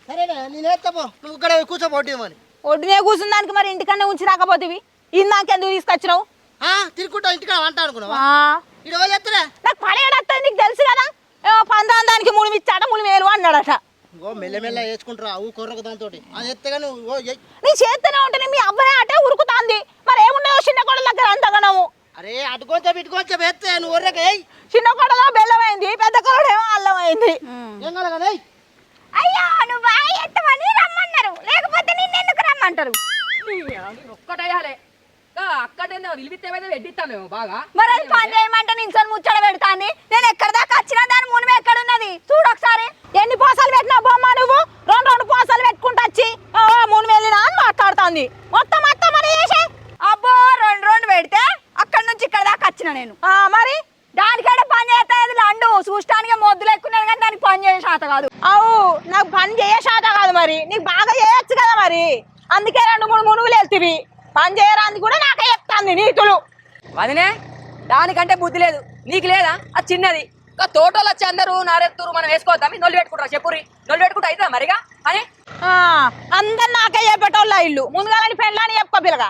సరేనా నేను ఎత్తపో నువ్వు ఇక్కడ కూర్చోబోటేమని ఒడ్డునే కూర్చున్న దానికి మరి ఇంటికన్నా ఉంచి రాకపోతేవి ఇందాకెందుకు తీసుకొచ్చినావు తిరుక్కుంటా ఇంటికాడ వంట అనుకున్నావా ఆ, ఇక్కడ పోయి ఎత్తరా నాకు పడేడత్తా నీకు తెలుసు కదా పందాం దానికి 3 ఇచ్చాట 3 వేలు అన్నాడట. ఓ మెల్లమెల్ల వేసుకుంటారా అవు కొర్రకు దాంతో అది ఎత్తగా నువ్వు నీ చేస్తూనే ఉంటేనే మీ అబ్బాయి అటే ఉరుకుతాంది. మరి ఏముండదు చిన్న కొడల దగ్గర అంతగనము. అరే అటుకొంచెం ఇటుకొంచెం ఎత్తే నువ్వు ఒర్రక చిన్న కొడలో బెల్లమైంది, పెద్ద కొడేమో అల్లమైంది. ఏం కలగనే అయ్యో నువ్వు బాగా ఎత్తమని రమ్మన్నారు, లేకపోతే నిన్నెందుకు రమ్మంటారు? ఒక్కటేయాలి అక్కడే నిలిపితే ఎడ్డిస్తామేమో బాగా. మరి అది పని చేయమంటే నించొని ముచ్చట పెడతాంది. నేను ఎక్కడ దాకా వచ్చినా దాని మునిమి ఎక్కడున్నది చూడు ఒకసారి. ఎన్ని పోసాలు పెట్టినా బొమ్మ నువ్వు 2 పోసాలు పెట్టుకుంటా వచ్చి 3 వెళ్ళినా అని మాట్లాడుతుంది. మొత్తం మొత్తం మరి చేసే అబ్బో 2 పెడితే అక్కడ నుంచి ఇక్కడ దాకా వచ్చిన నేను. మరి దానికైనా పని చేస్తుంది లండు చూడటానికి మొద్దులు ఎక్కున్నాను కానీ దానికి పని చేసే శాత కాదు. అవు నాకు పని చేయ శాత కాదు, మరి నీకు బాగా చేయొచ్చు కదా. మరి అందుకే 2-3 మునుగులు వెళ్తివి. పని చేయరాంది కూడా నాకే చెప్తాంది నీతులు. వదినే దానికంటే బుద్ధి లేదు, నీకు లేదా? అది చిన్నది. తోటలు వచ్చి అందరూ నారెత్తురు, మనం వేసుకోవద్దాం. నొల్లి పెట్టుకుంటారా చెప్పురి? నొల్లి పెట్టుకుంటా అవుతుందా మరిగా అని అందరు నాకే చెప్పేటోళ్ళ ఇల్లు ముందుగాలని పెళ్ళని చెప్పుకో పిల్లగా.